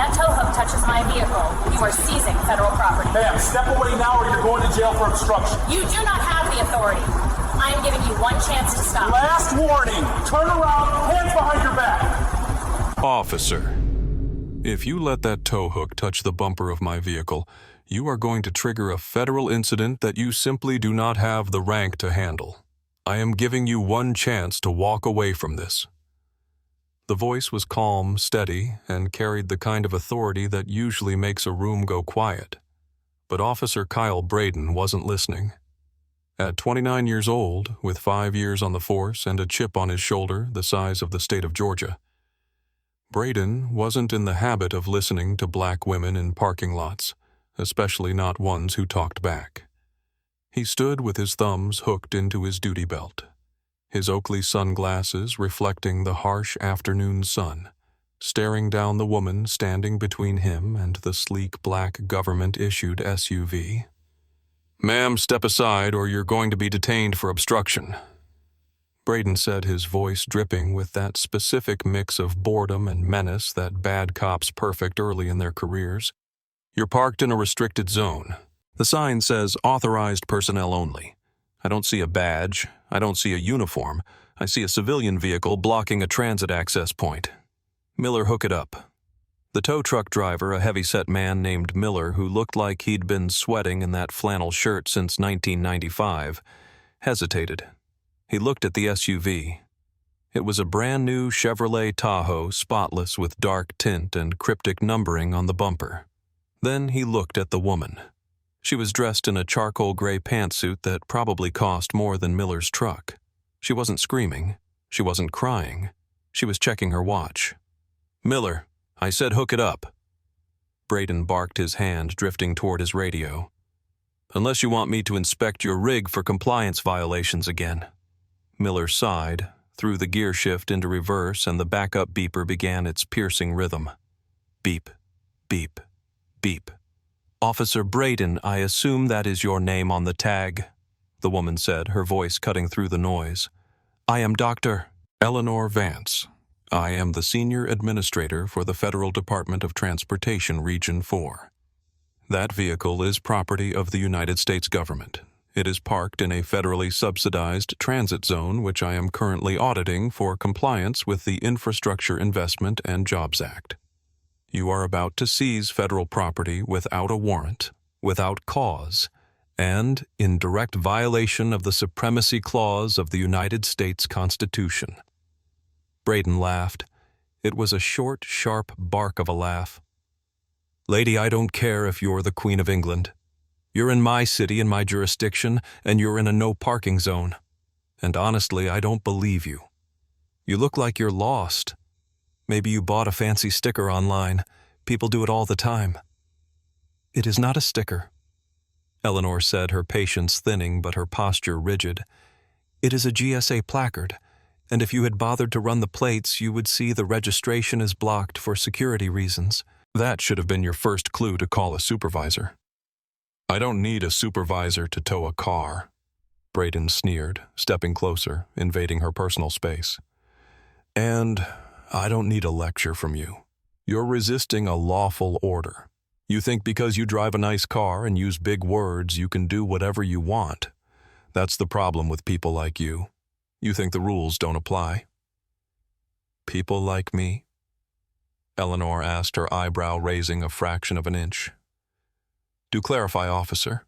that tow hook touches my vehicle, you are seizing federal property. Ma'am, step away now or you're going to jail for obstruction. You do not have the authority. I am giving you one chance to stop. Last warning. Turn around, hands behind your back. Officer, if you let that tow hook touch the bumper of my vehicle, you are going to trigger a federal incident that you simply do not have the rank to handle. I am giving you one chance to walk away from this. The voice was calm, steady, and carried the kind of authority that usually makes a room go quiet. But Officer Kyle Braden wasn't listening. At 29 years old, with 5 years on the force and a chip on his shoulder the size of the state of Georgia, Braden wasn't in the habit of listening to black women in parking lots, especially not ones who talked back. He stood with his thumbs hooked into his duty belt, his Oakley sunglasses reflecting the harsh afternoon sun, staring down the woman standing between him and the sleek black government-issued SUV. "Ma'am, step aside or you're going to be detained for obstruction," Braden said, his voice dripping with that specific mix of boredom and menace that bad cops perfect early in their careers. "You're parked in a restricted zone. The sign says authorized personnel only. I don't see a badge. I don't see a uniform. I see a civilian vehicle blocking a transit access point. Miller, hook it up." The tow truck driver, a heavy-set man named Miller who looked like he'd been sweating in that flannel shirt since 1995, hesitated. He looked at the SUV. It was a brand-new Chevrolet Tahoe, spotless with dark tint and cryptic numbering on the bumper. Then he looked at the woman. She was dressed in a charcoal gray pantsuit that probably cost more than Miller's truck. She wasn't screaming. She wasn't crying. She was checking her watch. "Miller, I said hook it up." Braden barked, his hand drifting toward his radio. "Unless you want me to inspect your rig for compliance violations again." Miller sighed, threw the gear shift into reverse, and the backup beeper began its piercing rhythm. Beep, beep, beep. "Officer Braden, I assume that is your name on the tag," the woman said, her voice cutting through the noise. "I am Dr. Eleanor Vance. I am the Senior Administrator for the Federal Department of Transportation Region 4. That vehicle is property of the United States government. It is parked in a federally subsidized transit zone which I am currently auditing for compliance with the Infrastructure Investment and Jobs Act. You are about to seize federal property without a warrant, without cause, and in direct violation of the Supremacy Clause of the United States Constitution." Braden laughed. It was a short, sharp bark of a laugh. "Lady, I don't care if you're the Queen of England. You're in my city and my jurisdiction, and you're in a no-parking zone. And honestly, I don't believe you. You look like you're lost. Maybe you bought a fancy sticker online. People do it all the time." "It is not a sticker," Eleanor said, her patience thinning but her posture rigid. "It is a GSA placard, and if you had bothered to run the plates, you would see the registration is blocked for security reasons." That should have been your first clue to call a supervisor. "I don't need a supervisor to tow a car," Braden sneered, stepping closer, invading her personal space. "And I don't need a lecture from you. You're resisting a lawful order. You think because you drive a nice car and use big words, you can do whatever you want. That's the problem with people like you. You think the rules don't apply." "People like me?" Eleanor asked, her eyebrow raising a fraction of an inch. "Do clarify, officer.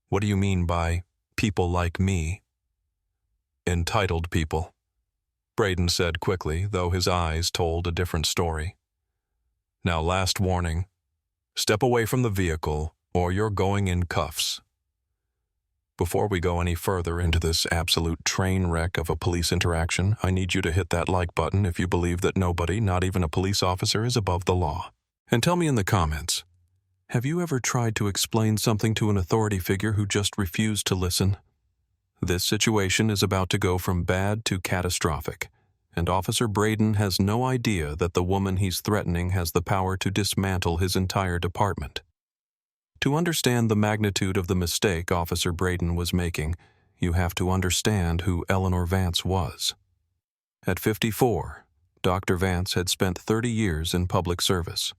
What do you mean by people like me?" "Entitled people," Braden said quickly, though his eyes told a different story. "Now, last warning. Step away from the vehicle, or you're going in cuffs." Before we go any further into this absolute train wreck of a police interaction, I need you to hit that like button if you believe that nobody, not even a police officer, is above the law. And tell me in the comments, have you ever tried to explain something to an authority figure who just refused to listen? This situation is about to go from bad to catastrophic, and Officer Braden has no idea that the woman he's threatening has the power to dismantle his entire department. To understand the magnitude of the mistake Officer Braden was making, you have to understand who Eleanor Vance was. At 54, Dr. Vance had spent 30 years in public service,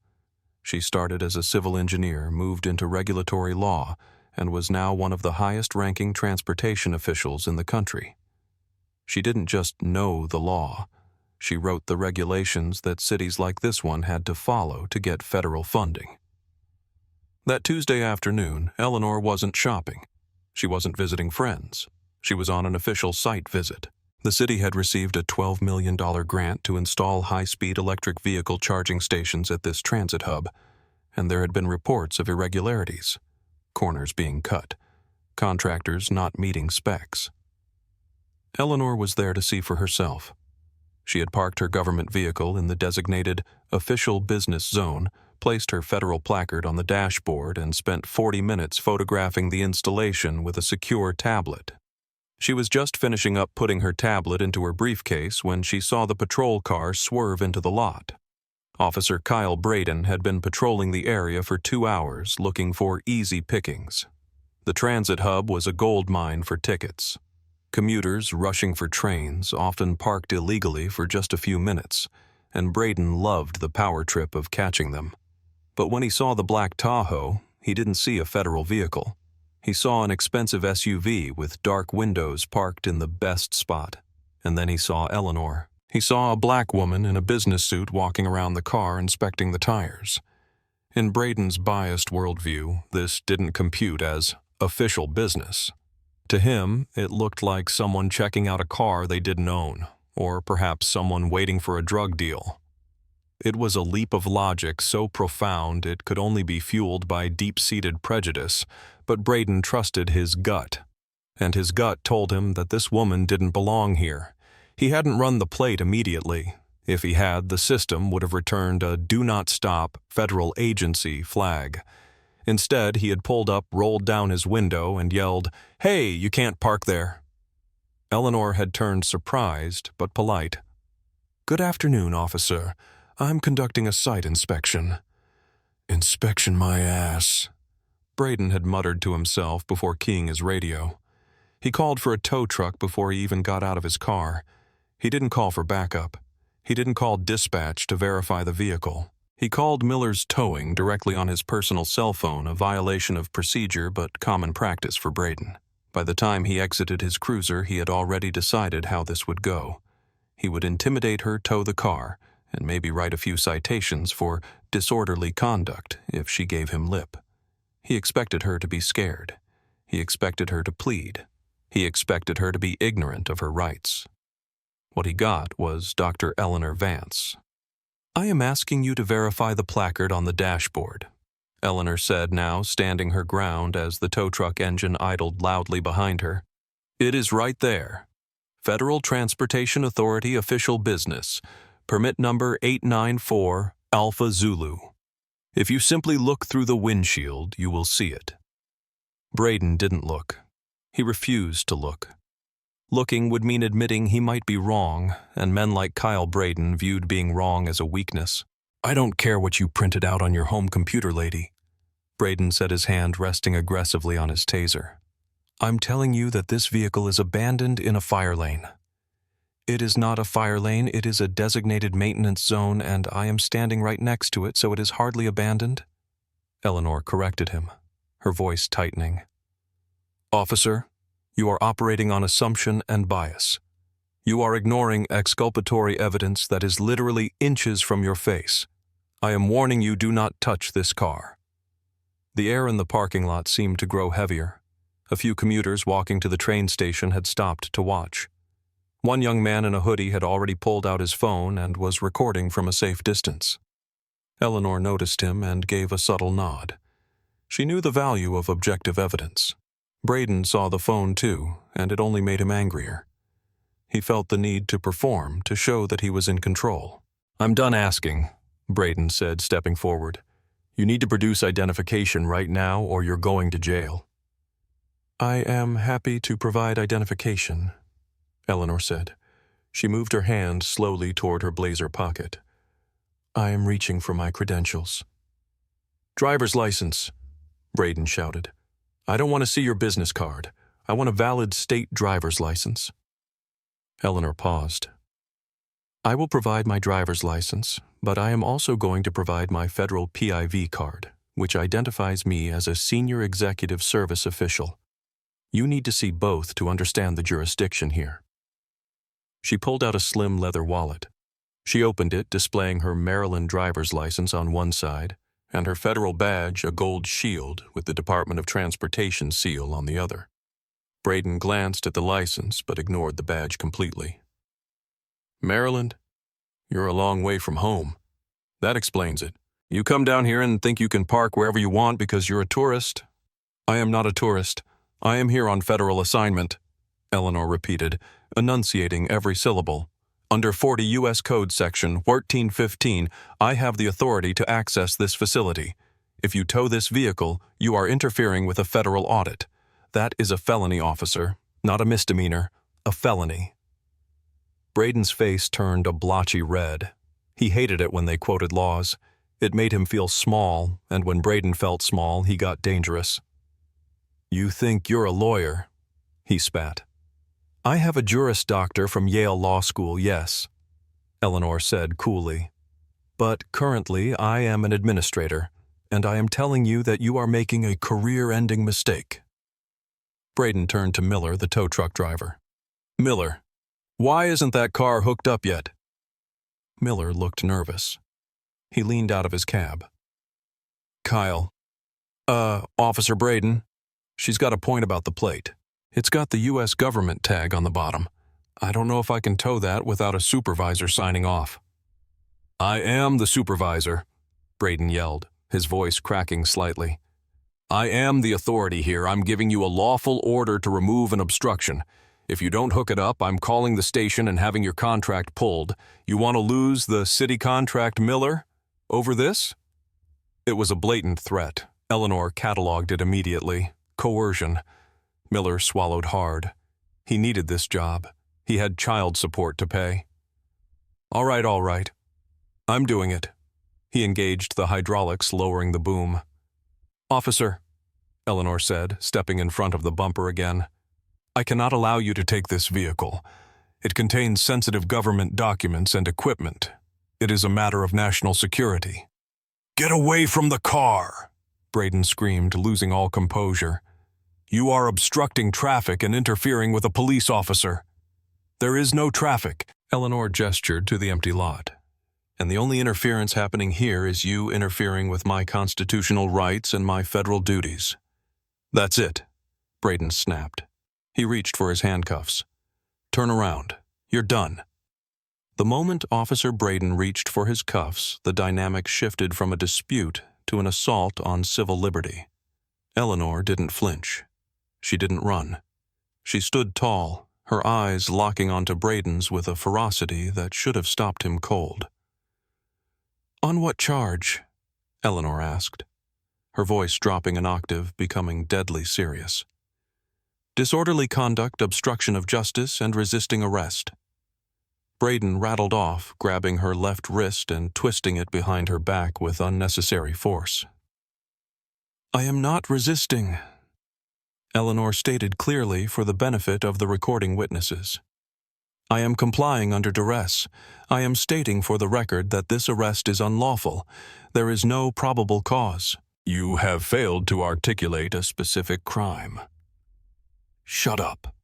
She started as a civil engineer, moved into regulatory law, and was now one of the highest-ranking transportation officials in the country. She didn't just know the law. She wrote the regulations that cities like this one had to follow to get federal funding. That Tuesday afternoon, Eleanor wasn't shopping. She wasn't visiting friends. She was on an official site visit. The city had received a $12 million grant to install high-speed electric vehicle charging stations at this transit hub, and there had been reports of irregularities, corners being cut, contractors not meeting specs. Eleanor was there to see for herself. She had parked her government vehicle in the designated official business zone, placed her federal placard on the dashboard, and spent 40 minutes photographing the installation with a secure tablet. She was just finishing up putting her tablet into her briefcase when she saw the patrol car swerve into the lot. Officer Kyle Braden had been patrolling the area for 2 hours looking for easy pickings. The transit hub was a gold mine for tickets. Commuters rushing for trains often parked illegally for just a few minutes, and Braden loved the power trip of catching them. But when he saw the black Tahoe, he didn't see a federal vehicle. He saw an expensive SUV with dark windows parked in the best spot. And then he saw Eleanor. He saw a black woman in a business suit walking around the car inspecting the tires. In Braden's biased worldview, this didn't compute as official business. To him, it looked like someone checking out a car they didn't own, or perhaps someone waiting for a drug deal. It was a leap of logic so profound it could only be fueled by deep-seated prejudice, but Braden trusted his gut. And his gut told him that this woman didn't belong here. He hadn't run the plate immediately. If he had, the system would have returned a "Do Not Stop" federal agency flag. Instead, he had pulled up, rolled down his window, and yelled, "Hey, you can't park there." Eleanor had turned surprised but polite. "Good afternoon, officer. I'm conducting a site inspection." "Inspection my ass," Braden had muttered to himself before keying his radio. He called for a tow truck before he even got out of his car. He didn't call for backup. He didn't call dispatch to verify the vehicle. He called Miller's Towing directly on his personal cell phone, a violation of procedure but common practice for Braden. By the time he exited his cruiser, he had already decided how this would go. He would intimidate her, tow the car, and maybe write a few citations for disorderly conduct if she gave him lip. He expected her to be scared. He expected her to plead. He expected her to be ignorant of her rights. What he got was Dr. Eleanor Vance. "I am asking you to verify the placard on the dashboard," Eleanor said, now standing her ground as the tow truck engine idled loudly behind her. "It is right there. Federal Transportation Authority official business. Permit number 894 Alpha Zulu. If you simply look through the windshield, you will see it." Braden didn't look. He refused to look. Looking would mean admitting he might be wrong, and men like Kyle Braden viewed being wrong as a weakness. "I don't care what you printed out on your home computer, lady." Braden said, his hand resting aggressively on his taser. "I'm telling you that this vehicle is abandoned in a fire lane." "It is not a fire lane, it is a designated maintenance zone, and I am standing right next to it, so it is hardly abandoned," Eleanor corrected him, her voice tightening. "Officer, you are operating on assumption and bias. You are ignoring exculpatory evidence that is literally inches from your face. I am warning you, do not touch this car." The air in the parking lot seemed to grow heavier. A few commuters walking to the train station had stopped to watch. One young man in a hoodie had already pulled out his phone and was recording from a safe distance. Eleanor noticed him and gave a subtle nod. She knew the value of objective evidence. Braden saw the phone too, and it only made him angrier. He felt the need to perform, to show that he was in control. "I'm done asking," Braden said, stepping forward. "You need to produce identification right now or you're going to jail." "I am happy to provide identification," Eleanor said. She moved her hand slowly toward her blazer pocket. "I am reaching for my credentials." "Driver's license," Braden shouted. "I don't want to see your business card. I want a valid state driver's license." Eleanor paused. "I will provide my driver's license, but I am also going to provide my federal PIV card, which identifies me as a senior executive service official. You need to see both to understand the jurisdiction here. She pulled out a slim leather wallet. She opened it, displaying her Maryland driver's license on one side and her federal badge, a gold shield with the Department of Transportation seal, on the other. Braden glanced at the license but ignored the badge completely. Maryland? You're a long way from home. That explains it. You come down here and think you can park wherever you want because you're a tourist? I am not a tourist. I am here on federal assignment, Eleanor repeated, enunciating every syllable. Under 40 U.S. Code Section 1415, I have the authority to access this facility. If you tow this vehicle, you are interfering with a federal audit. That is a felony, officer, not a misdemeanor, a felony. Braden's face turned a blotchy red. He hated it when they quoted laws. It made him feel small, and when Braden felt small, he got dangerous. You think you're a lawyer, he spat. I have a Juris Doctor from Yale Law School, yes, Eleanor said coolly. But currently I am an administrator, and I am telling you that you are making a career-ending mistake. Braden turned to Miller, the tow truck driver. Miller, why isn't that car hooked up yet? Miller looked nervous. He leaned out of his cab. Kyle. Officer Braden. She's got a point about the plate. It's got the U.S. government tag on the bottom. I don't know if I can tow that without a supervisor signing off. I am the supervisor, Braden yelled, his voice cracking slightly. I am the authority here. I'm giving you a lawful order to remove an obstruction. If you don't hook it up, I'm calling the station and having your contract pulled. You want to lose the city contract, Miller? Over this? It was a blatant threat. Eleanor cataloged it immediately. Coercion. Miller swallowed hard. He needed this job. He had child support to pay. All right. I'm doing it. He engaged the hydraulics, lowering the boom. Officer, Eleanor said, stepping in front of the bumper again. I cannot allow you to take this vehicle. It contains sensitive government documents and equipment. It is a matter of national security. Get away from the car, Braden screamed, losing all composure. You are obstructing traffic and interfering with a police officer. There is no traffic. Eleanor gestured to the empty lot. And the only interference happening here is you interfering with my constitutional rights and my federal duties. That's it, Braden snapped. He reached for his handcuffs. Turn around. You're done. The moment Officer Braden reached for his cuffs, the dynamic shifted from a dispute to an assault on civil liberty. Eleanor didn't flinch. She didn't run. She stood tall, her eyes locking onto Braden's with a ferocity that should have stopped him cold. On what charge? Eleanor asked, her voice dropping an octave, becoming deadly serious. Disorderly conduct, obstruction of justice, and resisting arrest. Braden rattled off, grabbing her left wrist and twisting it behind her back with unnecessary force. I am not resisting, Eleanor stated clearly for the benefit of the recording witnesses. I am complying under duress. I am stating for the record that this arrest is unlawful. There is no probable cause. You have failed to articulate a specific crime. Shut up,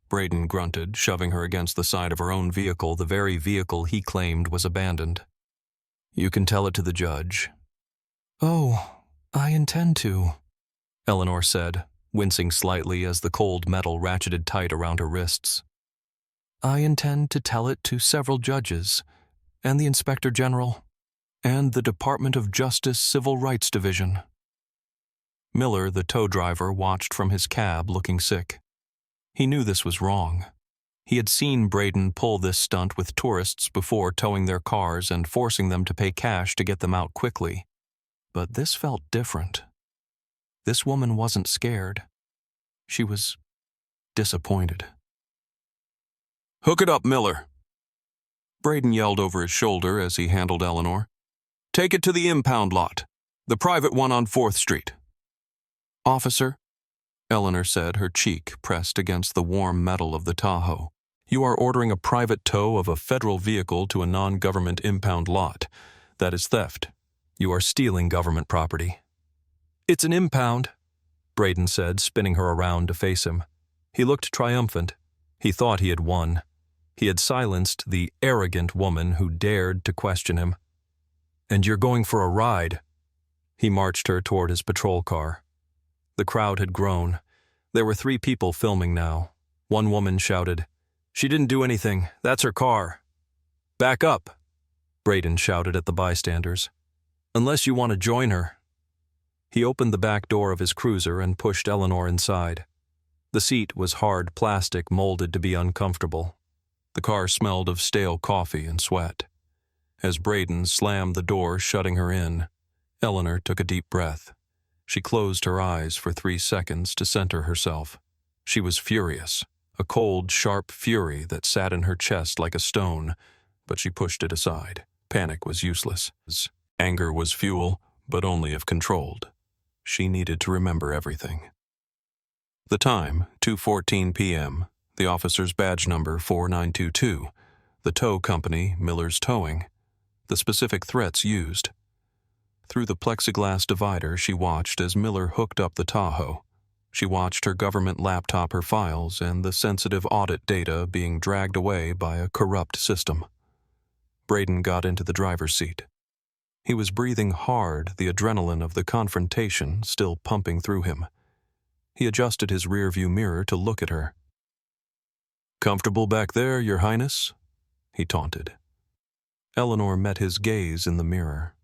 Braden grunted, shoving her against the side of her own vehicle, the very vehicle he claimed was abandoned. You can tell it to the judge. Oh, I intend to, Eleanor said, wincing slightly as the cold metal ratcheted tight around her wrists. I intend to tell it to several judges, and the Inspector General, and the Department of Justice Civil Rights Division. Miller, the tow driver, watched from his cab, looking sick. He knew this was wrong. He had seen Braden pull this stunt with tourists before, towing their cars and forcing them to pay cash to get them out quickly. But this felt different. This woman wasn't scared. She was disappointed. Hook it up, Miller, Braden yelled over his shoulder as he handled Eleanor. Take it to the impound lot, the private one on 4th Street. Officer, Eleanor said, her cheek pressed against the warm metal of the Tahoe. You are ordering a private tow of a federal vehicle to a non-government impound lot. That is theft. You are stealing government property. It's an impound, Braden said, spinning her around to face him. He looked triumphant. He thought he had won. He had silenced the arrogant woman who dared to question him. And you're going for a ride. He marched her toward his patrol car. The crowd had grown. There were 3 people filming now. One woman shouted, "She didn't do anything. That's her car." "Back up," Braden shouted at the bystanders. "Unless you want to join her." He opened the back door of his cruiser and pushed Eleanor inside. The seat was hard plastic molded to be uncomfortable. The car smelled of stale coffee and sweat. As Braden slammed the door, shutting her in, Eleanor took a deep breath. She closed her eyes for 3 seconds to center herself. She was furious, a cold, sharp fury that sat in her chest like a stone, but she pushed it aside. Panic was useless. Anger was fuel, but only if controlled. She needed to remember everything. The time, 2:14 p.m., the officer's badge number 4922, the tow company, Miller's Towing, the specific threats used. Through the plexiglass divider, she watched as Miller hooked up the Tahoe. She watched her government laptop, her files, and the sensitive audit data being dragged away by a corrupt system. Braden got into the driver's seat. He was breathing hard, the adrenaline of the confrontation still pumping through him. He adjusted his rearview mirror to look at her. "Comfortable back there, Your Highness?" he taunted. Eleanor met his gaze in the mirror.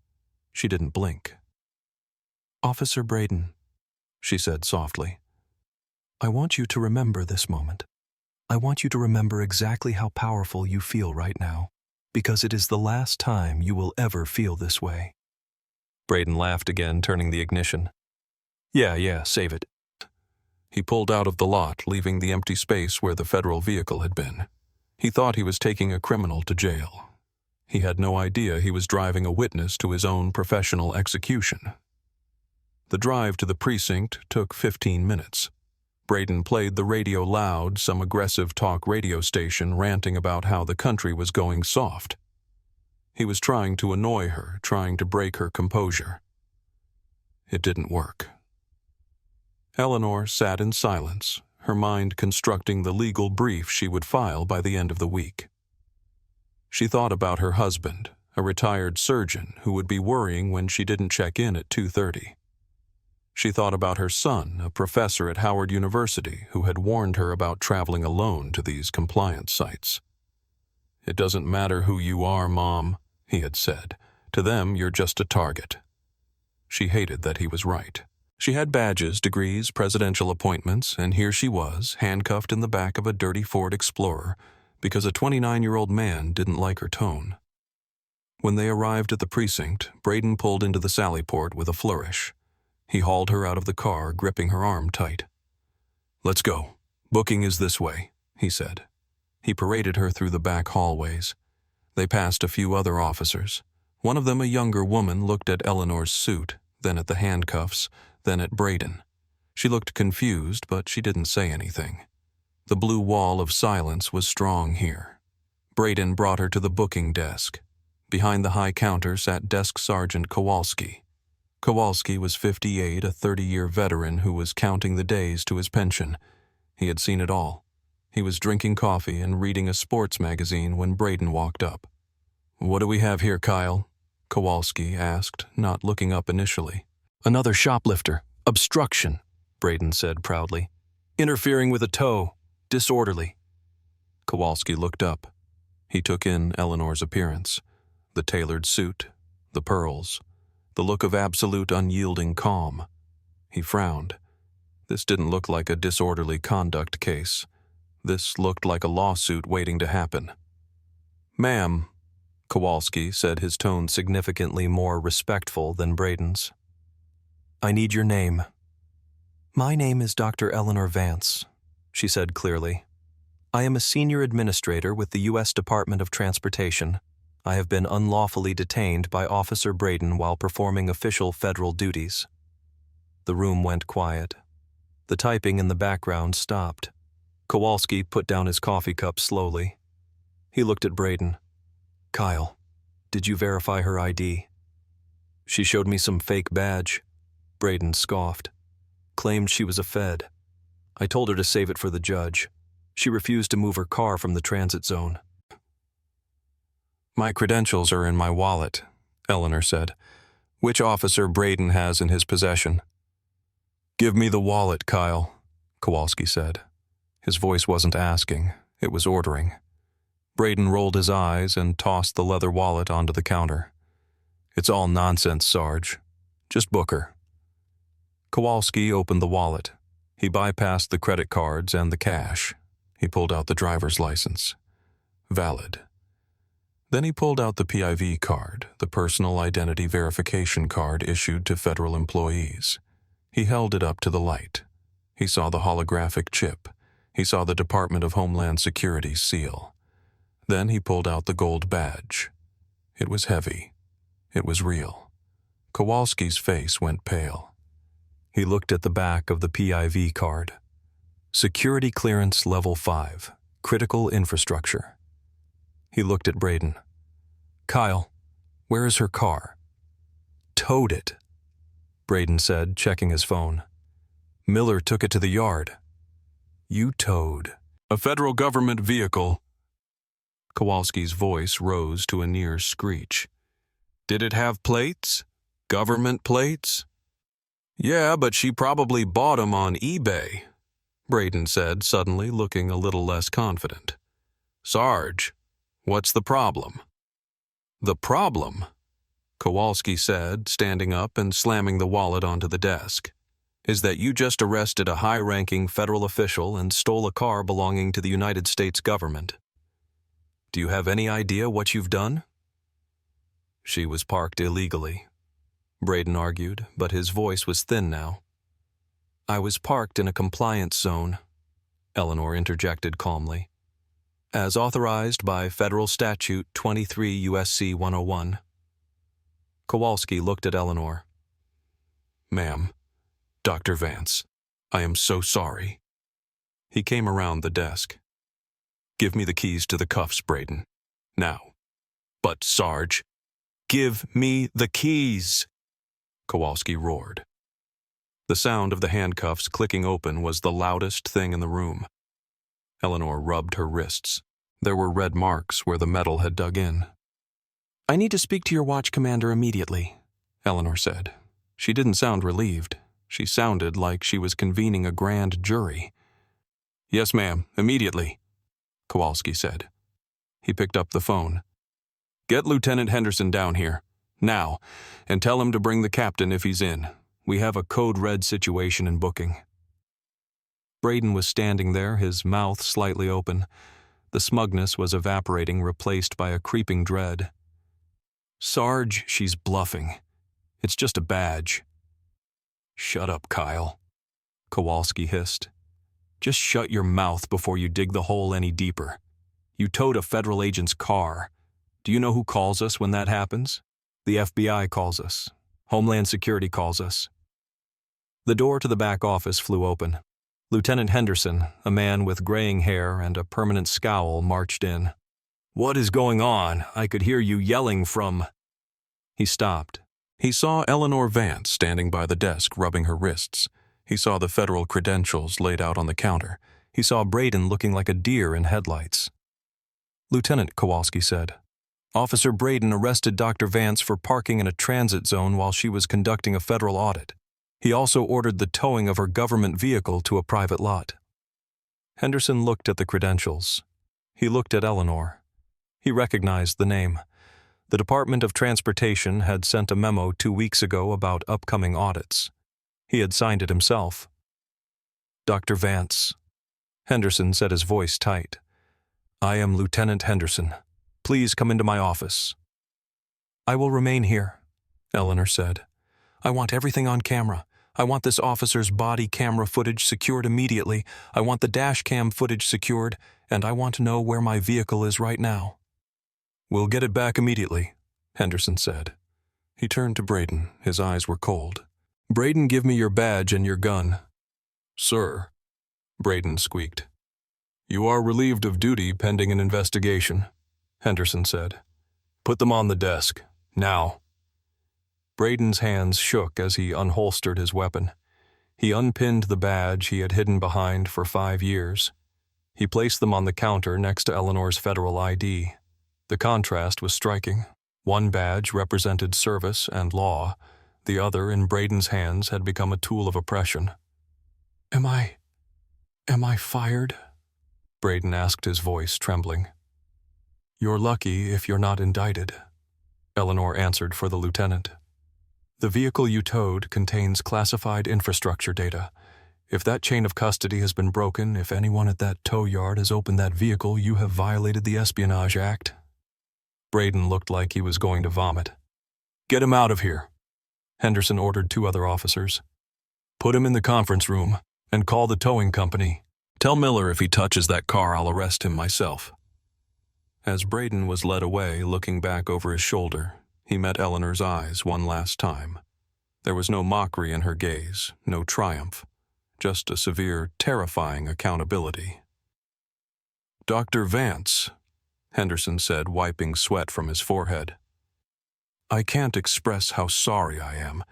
She didn't blink. "Officer Braden," she said softly, "I want you to remember this moment. I want you to remember exactly how powerful you feel right now, because it is the last time you will ever feel this way." Braden laughed again, turning the ignition. Yeah, save it." He pulled out of the lot, leaving the empty space where the federal vehicle had been. He thought he was taking a criminal to jail. He had no idea he was driving a witness to his own professional execution. The drive to the precinct took 15 minutes. Braden played the radio loud, some aggressive talk radio station ranting about how the country was going soft. He was trying to annoy her, trying to break her composure. It didn't work. Eleanor sat in silence, her mind constructing the legal brief she would file by the end of the week. She thought about her husband, a retired surgeon who would be worrying when she didn't check in at 2:30. She thought about her son, a professor at Howard University, who had warned her about traveling alone to these compliance sites. "It doesn't matter who you are, Mom," he had said. "To them, you're just a target." She hated that he was right. She had badges, degrees, presidential appointments, and here she was, handcuffed in the back of a dirty Ford Explorer, because a 29-year-old man didn't like her tone. When they arrived at the precinct, Braden pulled into the Sallyport with a flourish. He hauled her out of the car, gripping her arm tight. "Let's go. Booking is this way," he said. He paraded her through the back hallways. They passed a few other officers. One of them, a younger woman, looked at Eleanor's suit, then at the handcuffs, then at Braden. She looked confused, but she didn't say anything. The blue wall of silence was strong here. Braden brought her to the booking desk. Behind the high counter sat Desk Sergeant Kowalski. Kowalski was 58, a 30-year veteran who was counting the days to his pension. He had seen it all. He was drinking coffee and reading a sports magazine when Braden walked up. "What do we have here, Kyle?" Kowalski asked, not looking up initially. "Another shoplifter. Obstruction," Braden said proudly. "Interfering with a tow. Disorderly." Kowalski looked up. He took in Eleanor's appearance. The tailored suit, the pearls, the look of absolute unyielding calm. He frowned. This didn't look like a disorderly conduct case. This looked like a lawsuit waiting to happen. "Ma'am," Kowalski said, his tone significantly more respectful than Braden's. "I need your name." "My name is Dr. Eleanor Vance," she said clearly. "I am a senior administrator with the U.S. Department of Transportation. I have been unlawfully detained by Officer Braden while performing official federal duties." The room went quiet. The typing in the background stopped. Kowalski put down his coffee cup slowly. He looked at Braden. Kyle, did you verify her ID? She showed me some fake badge. Braden scoffed. Claimed she was a Fed. I told her to save it for the judge. She refused to move her car from the transit zone. My credentials are in my wallet, Eleanor said. Which officer Braden has in his possession? Give me the wallet, Kyle, Kowalski said. His voice wasn't asking, it was ordering. Braden rolled his eyes and tossed the leather wallet onto the counter. It's all nonsense, Sarge. Just book her. Kowalski opened the wallet. He bypassed the credit cards and the cash. He pulled out the driver's license. Valid. Then he pulled out the PIV card, the personal identity verification card issued to federal employees. He held it up to the light. He saw the holographic chip. He saw the Department of Homeland Security's seal. Then he pulled out the gold badge. It was heavy. It was real. Kowalski's face went pale. He looked at the back of the PIV card. Security Clearance Level 5, Critical Infrastructure. He looked at Braden. Kyle, where is her car? Towed it, Braden said, checking his phone. Miller took it to the yard. You towed a federal government vehicle. Kowalski's voice rose to a near screech. Did it have plates? Government plates? Yeah, but she probably bought 'em on eBay, Braden said, suddenly looking a little less confident. Sarge, what's the problem? The problem, Kowalski said, standing up and slamming the wallet onto the desk, is that you just arrested a high-ranking federal official and stole a car belonging to the United States government. Do you have any idea what you've done? She was parked illegally, Braden argued, but his voice was thin now. I was parked in a compliance zone, Eleanor interjected calmly. As authorized by Federal Statute 23 U.S.C. 101. Kowalski looked at Eleanor. Ma'am, Dr. Vance, I am so sorry. He came around the desk. Give me the keys to the cuffs, Braden. Now. But, Sarge, give me the keys, Kowalski roared. The sound of the handcuffs clicking open was the loudest thing in the room. Eleanor rubbed her wrists. There were red marks where the metal had dug in. I need to speak to your watch commander immediately, Eleanor said. She didn't sound relieved. She sounded like she was convening a grand jury. Yes, ma'am, immediately, Kowalski said. He picked up the phone. Get Lieutenant Henderson down here, now, and tell him to bring the captain if he's in. We have a code red situation in booking. Braden was standing there, his mouth slightly open. The smugness was evaporating, replaced by a creeping dread. Sarge, she's bluffing. It's just a badge. Shut up, Kyle, Kowalski hissed. Just shut your mouth before you dig the hole any deeper. You towed a federal agent's car. Do you know who calls us when that happens? The FBI calls us. Homeland Security calls us. The door to the back office flew open. Lieutenant Henderson, a man with graying hair and a permanent scowl, marched in. What is going on? I could hear you yelling from... He stopped. He saw Eleanor Vance standing by the desk, rubbing her wrists. He saw the federal credentials laid out on the counter. He saw Braden looking like a deer in headlights. Lieutenant, Kowalski said, Officer Braden arrested Dr. Vance for parking in a transit zone while she was conducting a federal audit. He also ordered the towing of her government vehicle to a private lot. Henderson looked at the credentials. He looked at Eleanor. He recognized the name. The Department of Transportation had sent a memo 2 weeks ago about upcoming audits. He had signed it himself. Dr. Vance. Henderson said, his voice tight. I am Lieutenant Henderson. Please come into my office. I will remain here, Eleanor said. I want everything on camera. I want this officer's body camera footage secured immediately. I want the dash cam footage secured, and I want to know where my vehicle is right now. We'll get it back immediately, Henderson said. He turned to Braden. His eyes were cold. Braden, give me your badge and your gun. Sir, Braden squeaked. You are relieved of duty pending an investigation, Henderson said. Put them on the desk, now. Braden's hands shook as he unholstered his weapon. He unpinned the badge he had hidden behind for 5 years. He placed them on the counter next to Eleanor's federal ID. The contrast was striking. One badge represented service and law. The other, in Braden's hands, had become a tool of oppression. Am I fired? Braden asked, his voice trembling. You're lucky if you're not indicted, Eleanor answered for the lieutenant. The vehicle you towed contains classified infrastructure data. If that chain of custody has been broken, if anyone at that tow yard has opened that vehicle, you have violated the Espionage Act. Braden looked like he was going to vomit. Get him out of here, Henderson ordered 2 other officers. Put him in the conference room and call the towing company. Tell Miller if he touches that car, I'll arrest him myself. As Braden was led away, looking back over his shoulder, he met Eleanor's eyes one last time. There was no mockery in her gaze, no triumph, just a severe, terrifying accountability. Dr. Vance, Henderson said, wiping sweat from his forehead. I can't express how sorry I am.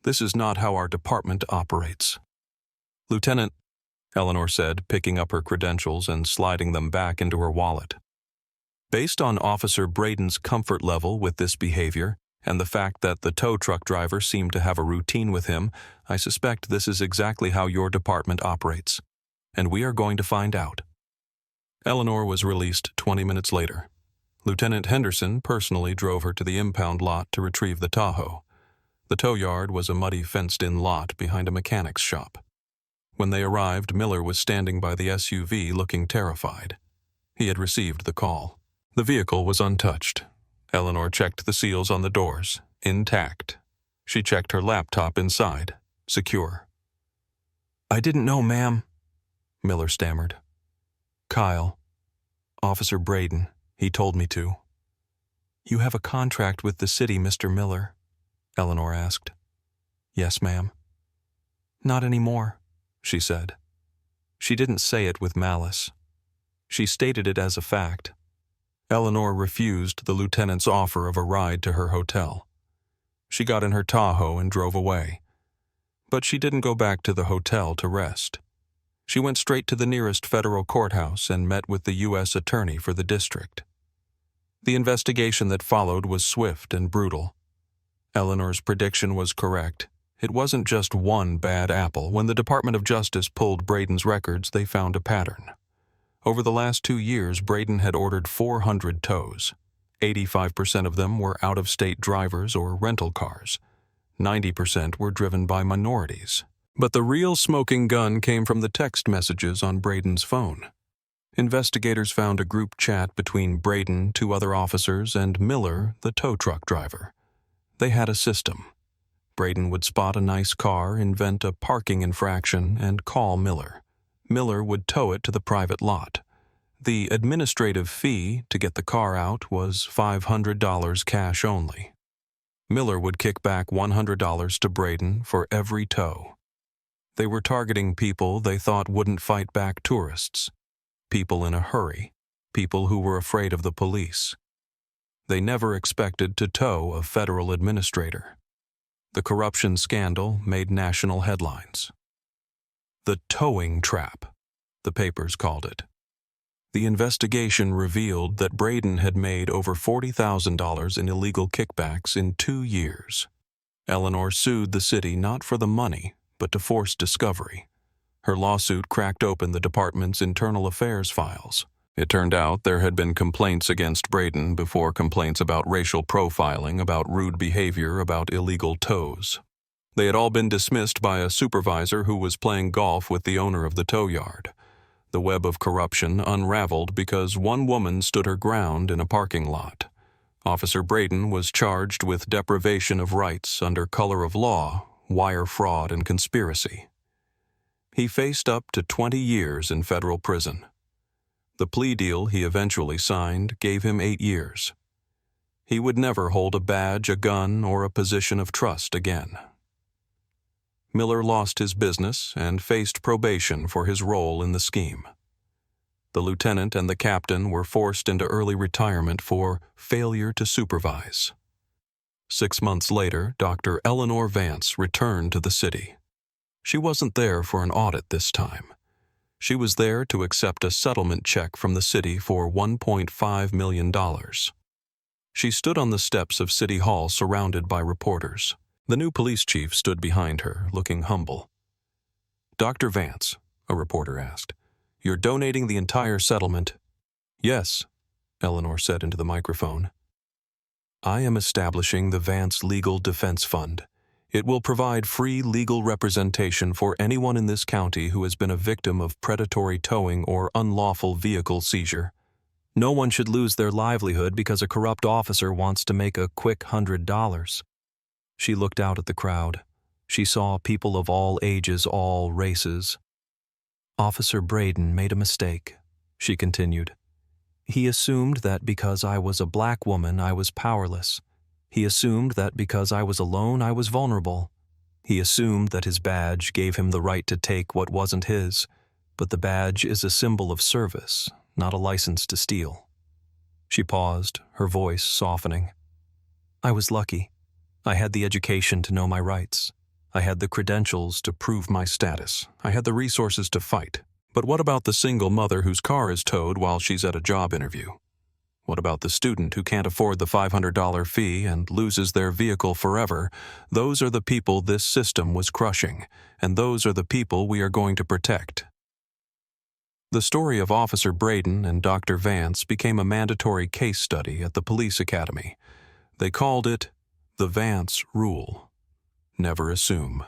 This is not how our department operates. Lieutenant, Eleanor said, picking up her credentials and sliding them back into her wallet. Based on Officer Braden's comfort level with this behavior, and the fact that the tow truck driver seemed to have a routine with him, I suspect this is exactly how your department operates. And we are going to find out. Eleanor was released 20 minutes later. Lieutenant Henderson personally drove her to the impound lot to retrieve the Tahoe. The tow yard was a muddy fenced-in lot behind a mechanic's shop. When they arrived, Miller was standing by the SUV looking terrified. He had received the call. The vehicle was untouched. Eleanor checked the seals on the doors, intact. She checked her laptop inside, secure. I didn't know, ma'am, Miller stammered. Kyle, Officer Braden, he told me to. You have a contract with the city, Mr. Miller, Eleanor asked. Yes, ma'am. Not anymore, she said. She didn't say it with malice. She stated it as a fact. Eleanor refused the lieutenant's offer of a ride to her hotel. She got in her Tahoe and drove away. But she didn't go back to the hotel to rest. She went straight to the nearest federal courthouse and met with the U.S. attorney for the district. The investigation that followed was swift and brutal. Eleanor's prediction was correct. It wasn't just one bad apple. When the Department of Justice pulled Braden's records, they found a pattern. Over the last 2 years, Braden had ordered 400 tows. 85% of them were out-of-state drivers or rental cars. 90% were driven by minorities. But the real smoking gun came from the text messages on Braden's phone. Investigators found a group chat between Braden, 2 other officers, and Miller, the tow truck driver. They had a system. Braden would spot a nice car, invent a parking infraction, and call Miller. Miller would tow it to the private lot. The administrative fee to get the car out was $500 cash only. Miller would kick back $100 to Braden for every tow. They were targeting people they thought wouldn't fight back tourists, people in a hurry, people who were afraid of the police. They never expected to tow a federal administrator. The corruption scandal made national headlines. The towing trap, the papers called it. The investigation revealed that Braden had made over $40,000 in illegal kickbacks in 2 years. Eleanor sued the city not for the money, but to force discovery. Her lawsuit cracked open the department's internal affairs files. It turned out there had been complaints against Braden before complaints about racial profiling, about rude behavior, about illegal tows. They had all been dismissed by a supervisor who was playing golf with the owner of the tow yard. The web of corruption unraveled because one woman stood her ground in a parking lot. Officer Braden was charged with deprivation of rights under color of law, wire fraud, and conspiracy. He faced up to 20 years in federal prison. The plea deal he eventually signed gave him 8 years. He would never hold a badge, a gun, or a position of trust again. Miller lost his business and faced probation for his role in the scheme. The lieutenant and the captain were forced into early retirement for failure to supervise. 6 months later, Dr. Eleanor Vance returned to the city. She wasn't there for an audit this time. She was there to accept a settlement check from the city for $1.5 million. She stood on the steps of City Hall surrounded by reporters. The new police chief stood behind her, looking humble. "Dr. Vance," a reporter asked, "you're donating the entire settlement?" "Yes," Eleanor said into the microphone. "I am establishing the Vance Legal Defense Fund. It will provide free legal representation for anyone in this county who has been a victim of predatory towing or unlawful vehicle seizure. No one should lose their livelihood because a corrupt officer wants to make a quick $100. She looked out at the crowd. She saw people of all ages, all races. "Officer Braden made a mistake," she continued. "He assumed that because I was a black woman, I was powerless. He assumed that because I was alone, I was vulnerable. He assumed that his badge gave him the right to take what wasn't his, but the badge is a symbol of service, not a license to steal." She paused, her voice softening. "I was lucky. I had the education to know my rights. I had the credentials to prove my status. I had the resources to fight. But what about the single mother whose car is towed while she's at a job interview? What about the student who can't afford the $500 fee and loses their vehicle forever? Those are the people this system was crushing, and those are the people we are going to protect." The story of Officer Braden and Dr. Vance became a mandatory case study at the police academy. They called it the Vance Rule. Never assume,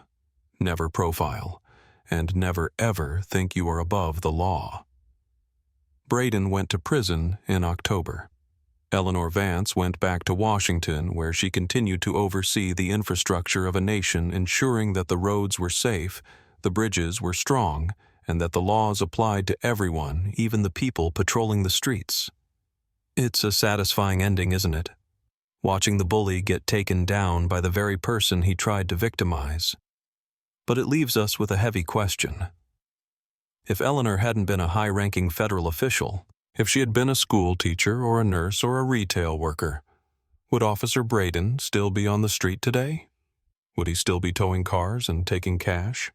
never profile, and never ever think you are above the law. Braden went to prison in October. Eleanor Vance went back to Washington, where she continued to oversee the infrastructure of a nation, ensuring that the roads were safe, the bridges were strong, and that the laws applied to everyone, even the people patrolling the streets. It's a satisfying ending, isn't it? Watching the bully get taken down by the very person he tried to victimize. But it leaves us with a heavy question. If Eleanor hadn't been a high-ranking federal official, if she had been a school teacher or a nurse or a retail worker, would Officer Braden still be on the street today? Would he still be towing cars and taking cash?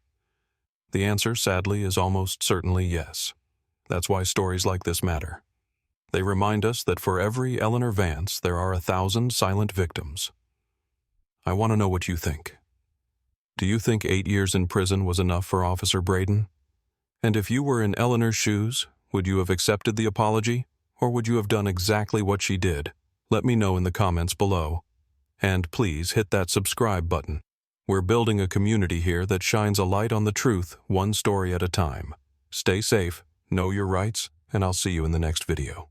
The answer, sadly, is almost certainly yes. That's why stories like this matter. They remind us that for every Eleanor Vance, there are 1,000 silent victims. I want to know what you think. Do you think 8 years in prison was enough for Officer Braden? And if you were in Eleanor's shoes, would you have accepted the apology, or would you have done exactly what she did? Let me know in the comments below. And please hit that subscribe button. We're building a community here that shines a light on the truth, one story at a time. Stay safe, know your rights, and I'll see you in the next video.